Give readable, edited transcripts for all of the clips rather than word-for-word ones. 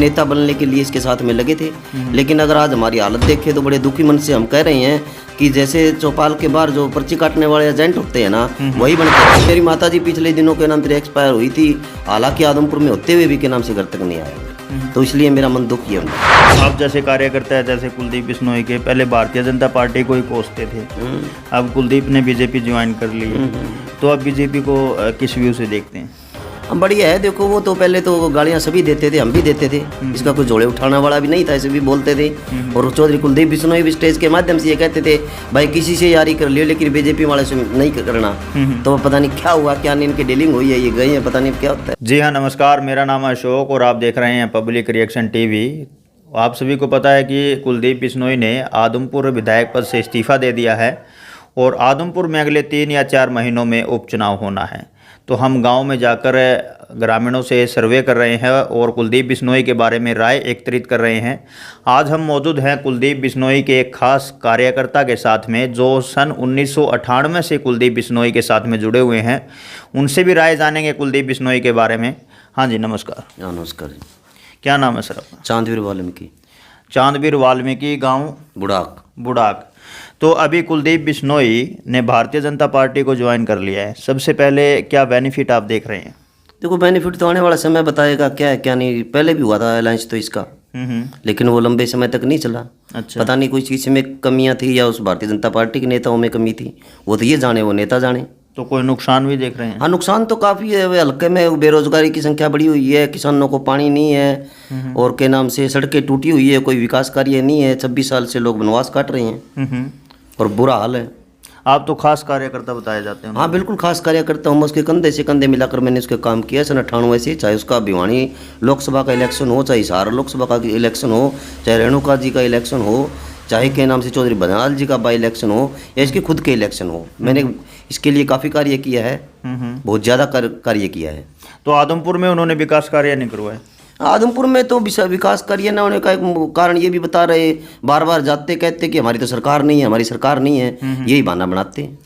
नेता बनने के लिए इसके साथ में लगे थे। लेकिन अगर आज हमारी हालत देखें तो बड़े दुखी मन से हम कह रहे हैं कि जैसे चौपाल के बाहर जो पर्ची काटने वाले एजेंट होते हैं ना, वही बनते। मेरी माताजी पिछले दिनों के नाम से एक्सपायर हुई थी, हालांकि आदमपुर में होते हुए भी के नाम से घर तक नहीं आया, तो इसलिए मेरा मन दुखी है। आप जैसे कार्यकर्ता है, जैसे कुलदीप बिश्नोई के पहले भारतीय जनता पार्टी को ही कोसते थे, अब कुलदीप ने बीजेपी ज्वाइन कर ली, तो अब बीजेपी को किस व्यू से देखते हैं? हम बढ़िया है। देखो वो तो पहले तो गालियां सभी देते थे, हम भी देते थे, इसका कोई जोड़े उठाने वाला भी नहीं था, ऐसे भी बोलते थे। और चौधरी कुलदीप बिश्नोई भी स्टेज के माध्यम से ये कहते थे भाई किसी से यारी कर लियो लेकिन बीजेपी वाले से नहीं करना। तो पता नहीं क्या हुआ, क्या नहीं इनकी डीलिंग हुई है, ये गए हैं, पता नहीं क्या होता है। जी हाँ, नमस्कार, मेरा नाम है अशोक और आप देख रहे हैं पब्लिक रिएक्शन टीवी। आप सभी को पता है कि कुलदीप बिश्नोई ने आदमपुर विधायक पद से इस्तीफा दे दिया है और आदमपुर में अगले 3 या 4 महीनों में उपचुनाव होना है। तो हम गांव में जाकर ग्रामीणों से सर्वे कर रहे हैं और कुलदीप बिश्नोई के बारे में राय एकत्रित कर रहे हैं। आज हम मौजूद हैं कुलदीप बिश्नोई के एक खास कार्यकर्ता के साथ में जो सन 1998 से कुलदीप बिश्नोई के साथ में जुड़े हुए हैं। उनसे भी राय जानेंगे कुलदीप बिश्नोई के बारे में। हाँ जी, नमस्कार। नमस्कार। क्या नाम है सर आपका? चांदवीर वाल्मीकि। चांदवीर वाल्मीकि, गाँव बुढ़ाक। तो अभी कुलदीप बिश्नोई ने भारतीय जनता पार्टी को ज्वाइन कर लिया है। सबसे पहले क्या बेनिफिट आप देख रहे हैं? देखो बेनिफिट तो आने वाला समय बताएगा क्या है क्या नहीं। पहले भी हुआ था अलायंस तो इसका, लेकिन वो लंबे समय तक नहीं चला। अच्छा। पता नहीं कोई चीज़ में कमियां थी या उस भारतीय जनता पार्टी के नेताओं में कमी थी, वो तो ये जाने, वो नेता जाने। तो कोई नुकसान भी देख रहे हैं? हाँ, नुकसान तो काफ़ी है। हल्के में बेरोजगारी की संख्या बढ़ी हुई है, किसानों को पानी नहीं है और के नाम से सड़कें टूटी हुई है, कोई विकास कार्य नहीं है। 26 साल से लोग वनवास काट रहे हैं और बुरा हाल है। आप तो खास कार्यकर्ता बताए जाते हैं। हाँ बिल्कुल, खास कार्यकर्ता हूँ। उसके कंधे से कंधे मिलाकर मैंने उसके काम किया सन 98 से। चाहे उसका भिवानी लोकसभा का इलेक्शन हो, चाहे हिसार लोकसभा का इलेक्शन हो, चाहे रेणुका जी का इलेक्शन हो, चाहे के नाम से चौधरी बदनाल जी का बाई इलेक्शन हो या इसके खुद के इलेक्शन हो, मैंने इसके लिए काफ़ी कार्य किया है, बहुत ज़्यादा कार्य किया है। तो आदमपुर में उन्होंने विकास कार्य नहीं करवाए? आदमपुर में तो विकास कार्य न होने का एक कारण ये भी बता रहे, बार बार जाते कहते कि हमारी तो सरकार नहीं है, हमारी सरकार नहीं है, यही बहाना बनाते हैं।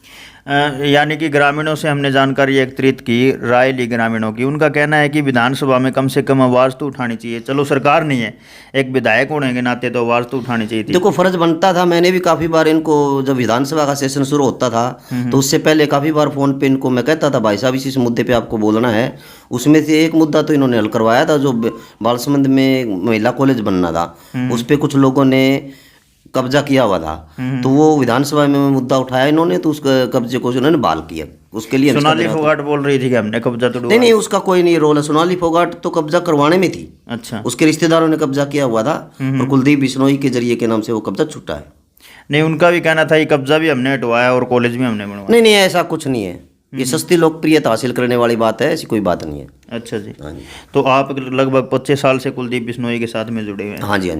यानी कि ग्रामीणों से हमने जानकारी एकत्रित की, राय ली ग्रामीणों की। उनका कहना है कि विधानसभा में कम से कम आवाज़ तो उठानी चाहिए। चलो सरकार नहीं है, एक विधायक होने के नाते तो आवाज़ तो उठानी चाहिए थी। देखो फर्ज बनता था। मैंने भी काफ़ी बार इनको, जब विधानसभा का सेशन शुरू होता था तो उससे पहले काफ़ी बार फ़ोन पे इनको मैं कहता था भाई साहब इस मुद्दे पे आपको बोलना है। उसमें से एक मुद्दा तो इन्होंने हल करवाया था, जो बालसमंद में महिला कॉलेज बनना था, उस पर कुछ लोगों ने कब्जा किया हुआ था, तो वो विधानसभा में मुद्दा उठाया इन्होंने, तो उस कब्जे को उन्होंने बहाल किया। उसके लिए सोनाली फोगाट बोल रही थी कि हमने कब्जा तोड़वा। नहीं, उसका कोई नहीं रोल है। सोनाली फोगाट तो कब्जा करवाने में थी। अच्छा। उसके रिश्तेदारों ने कब्जा किया हुआ था और कुलदीप बिश्नोई के जरिए के नाम से वो कब्जा छूटा है। नहीं, उनका भी कहना था ये कब्जा भी हमने हटवाया और कॉलेज भी हमने बनवाया। नहीं, ऐसा कुछ नहीं है। ये सस्ती लोकप्रियता हासिल करने वाली बात है, ऐसी कोई बात नहीं है। अच्छा जी। हाँ जी। तो आप लगभग 25 साल से कुलदीप बिश्नोई के साथ में जुड़े हुए हैं? हाँ जी।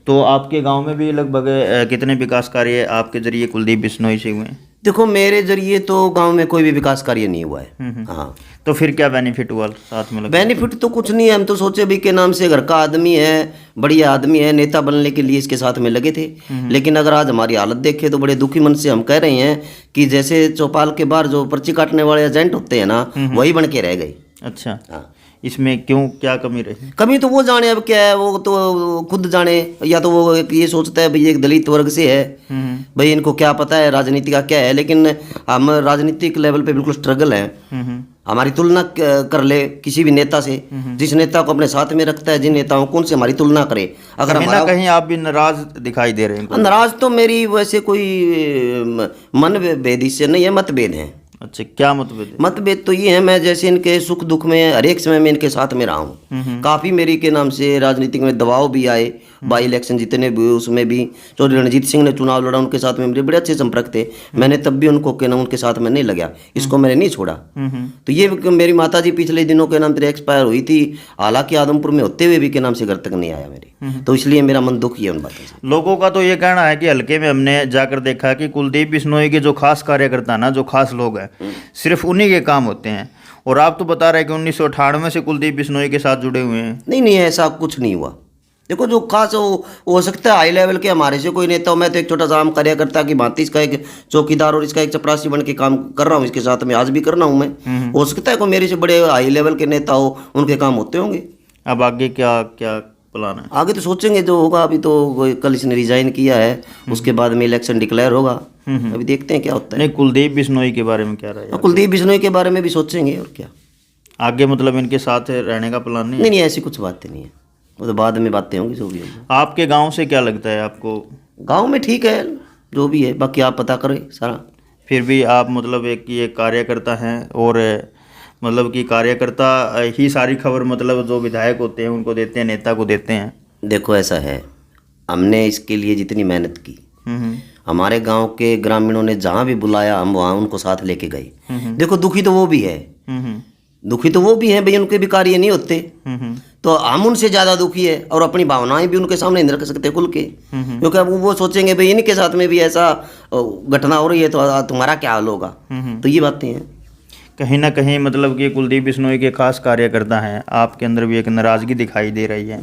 तो आपके गांव में भी लगभग कितने विकास कार्य आपके जरिए कुलदीप बिश्नोई से हुए हैं? देखो मेरे जरिए तो गांव में कोई भी विकास कार्य नहीं हुआ है। हाँ। तो फिर क्या बेनिफिट हुआ साथ में? बेनिफिट तो कुछ नहीं है। हम तो सोचे भी के नाम से घर का आदमी है, बढ़िया आदमी है, नेता बनने के लिए इसके साथ में लगे थे। लेकिन अगर आज हमारी हालत देखे तो बड़े दुखी मन से हम कह रहे हैं कि जैसे चौपाल के बाहर जो पर्ची काटने वाले एजेंट होते हैं ना, वही बन के रह गए। अच्छा। हाँ। इसमें क्यों, क्या कमी रही? कमी तो वो जाने, अब क्या है वो तो खुद जाने। या तो वो ये सोचता है भाई एक दलित वर्ग से है, भाई इनको क्या पता है राजनीति का क्या है। लेकिन हम राजनीतिक लेवल पे बिल्कुल स्ट्रगल है। हमारी तुलना कर ले किसी भी नेता से, जिस नेता को अपने साथ में रखता है, जिन नेताओं को उनसे हमारी तुलना करे। अगर हमारा कहीं आप भी नाराज दिखाई दे रहे हैं? नाराज तो मेरी वैसे कोई मनभेद इससे नहीं है, मतभेद है। अच्छा, क्या मतभेद? मतभेद तो ये है, मैं जैसे इनके सुख दुख में हर एक समय में इनके साथ में रहा हूँ। काफ़ी मेरी के नाम से राजनीतिक में दबाव भी आए, बाई इलेक्शन जितने भी उसमें भी चौधरी रणजीत सिंह ने चुनाव लड़ा, उनके साथ में मेरे बड़े अच्छे संपर्क थे। मैंने तब भी उनको के नाम उनके साथ में नहीं लगा, इसको मैंने नहीं छोड़ा। तो ये मेरी माताजी पिछले दिनों के नाम से एक्सपायर हुई थी, हालांकि आदमपुर में होते हुए भी के नाम से घर तक नहीं आया मेरे, तो इसलिए मेरा मन दुखी है उन बातों से। लोगों का तो ये कहना है कि हल्के में हमने जाकर देखा कि कुलदीप बिश्नोई के जो खास कार्यकर्ता ना, जो खास लोग हैं, सिर्फ उन्हीं के काम होते हैं। और आप तो बता रहे हैं कि 1998 से कुलदीप बिश्नोई के साथ जुड़े हुए हैं। नहीं, ऐसा कुछ नहीं हुआ। देखो जो खास हो सकता है हाई लेवल के हमारे से कोई नेता हो, मैं तो एक छोटा सा आम कार्यकर्ता की भांति इसका एक चौकीदार और इसका एक चपरासी बन के काम कर रहा हूँ, इसके साथ में आज भी करना हूँ मैं। हो सकता है कोई मेरे से बड़े हाई लेवल के नेता हो, उनके काम होते होंगे। अब आगे क्या क्या प्लान है? आगे तो सोचेंगे जो होगा। अभी तो कल इसने रिजाइन किया है, उसके बाद में इलेक्शन डिक्लेयर होगा। अभी देखते हैं क्या होता है। नहीं, कुलदीप बिश्नोई के बारे में क्या राय है? कुलदीप बिश्नोई के बारे में भी सोचेंगे और क्या। आगे मतलब इनके साथ रहने का प्लान नहीं है? नहीं, ऐसी कुछ बातें नहीं है, वो तो बाद में बातें होंगी जो भी होगी। आपके गांव से क्या लगता है आपको? गाँव में ठीक है जो भी है, बाकी आप पता करें सारा। फिर भी आप मतलब एक कार्यकर्ता हैं, और मतलब कि कार्यकर्ता ही सारी खबर मतलब जो विधायक होते हैं उनको देते हैं, नेता को देते हैं। देखो ऐसा है, हमने इसके लिए जितनी मेहनत की, हमारे गांव के ग्रामीणों ने जहाँ भी बुलाया हम वहाँ उनको साथ लेके गए। देखो दुखी तो वो भी है, दुखी तो वो भी हैं भाई, उनके भी कार्य नहीं होते तो हम उनसे ज़्यादा दुखी है, और अपनी भावनाएं भी उनके सामने नहीं रख सकते खुल के, क्योंकि अब वो सोचेंगे भाई इनके साथ में भी ऐसा घटना हो रही है तो तुम्हारा क्या हाल होगा। तो ये बातें हैं। कहीं ना कहीं मतलब कि कुलदीप बिश्नोई के खास कार्यकर्ता हैं, आपके अंदर भी एक नाराज़गी दिखाई दे रही है,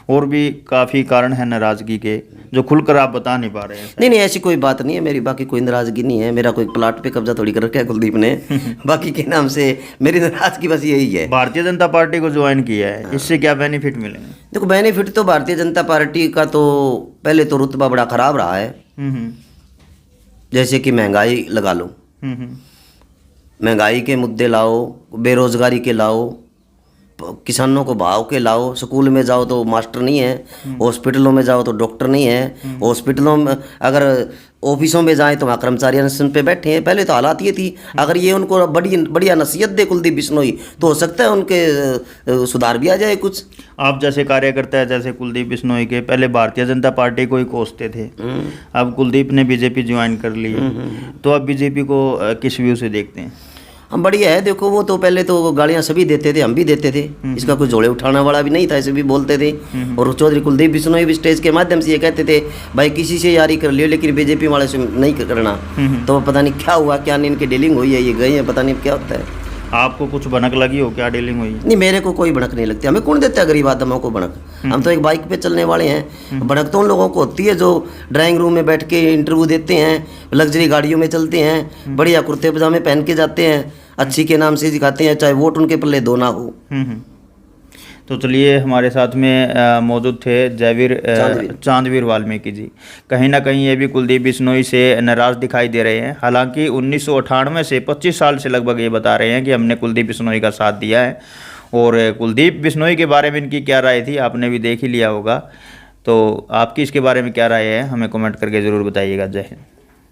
और भी काफ़ी कारण है नाराज़गी के जो खुलकर आप बता नहीं पा रहे हैं। नहीं, ऐसी कोई बात नहीं है मेरी, बाकी कोई नाराज़गी नहीं है। मेरा कोई प्लाट पे कब्जा थोड़ी कर रखा है कुलदीप ने बाकी के नाम से मेरी नाराज़गी बस यही है। भारतीय जनता पार्टी को ज्वाइन किया है, इससे क्या बेनिफिट मिलेंगे? देखो बेनिफिट तो भारतीय जनता पार्टी का तो पहले तो रुतबा बड़ा ख़राब रहा है। जैसे कि महंगाई लगा लो, महंगाई के मुद्दे लाओ, बेरोजगारी के लाओ, किसानों को भाव के लाओ, स्कूल में जाओ तो मास्टर नहीं है, हॉस्पिटलों में जाओ तो डॉक्टर नहीं है, हॉस्पिटलों में अगर ऑफिसों में जाएं तो वहाँ कर्मचारी अनशन पे बैठे हैं। पहले तो हालात ये थी, अगर ये उनको बढ़िया नसीहत दे कुलदीप बिश्नोई तो हो सकता है उनके सुधार भी आ जाए कुछ। आप जैसे कार्यकर्ता है जैसे कुलदीप बिश्नोई के, पहले भारतीय जनता पार्टी को ही कोसते थे, अब कुलदीप ने बीजेपी ज्वाइन कर ली, तो अब बीजेपी को किस व्यू से देखते हैं? हम बढ़िया है। देखो वो तो पहले तो गालियां सभी देते थे, हम भी देते थे, इसका कोई जोड़े उठाने वाला भी नहीं था, ऐसे भी बोलते थे। और चौधरी कुलदीप बिश्नोई भी स्टेज के माध्यम से ये कहते थे भाई किसी से यारी कर लियो लेकिन बीजेपी वाले से नहीं करना। तो पता नहीं क्या हुआ, क्या नहीं इनकी डीलिंग हुई है, ये गए हैं, पता नहीं क्या होता है। आपको कुछ भनक लगी हो, क्या डीलिंग हुई? नहीं, मेरे को कोई भनक नहीं लगती। हमें कौन देता है गरीब आदमों को भनक? हम तो एक बाइक पे चलने वाले हैं। भनक तो उन लोगों को होती है जो ड्राइंग रूम में बैठ के इंटरव्यू देते हैं, लग्जरी गाड़ियों में चलते हैं, बढ़िया कुर्ते पजामे पहन के जाते हैं, अच्छी के नाम से दिखाते हैं, चाहे वोट उनके पल्ले दो ना हो। तो चलिए, हमारे साथ में मौजूद थे चांदवीर वाल्मीकि जी। कहीं ना कहीं ये भी कुलदीप बिश्नोई से नाराज़ दिखाई दे रहे हैं। हालांकि 1998 से 25 साल से लगभग ये बता रहे हैं कि हमने कुलदीप बिश्नोई का साथ दिया है। और कुलदीप बिश्नोई के बारे में इनकी क्या राय थी आपने भी देख ही लिया होगा। तो आपकी इसके बारे में क्या राय है, हमें कमेंट करके ज़रूर बताइएगा। जय हिंद।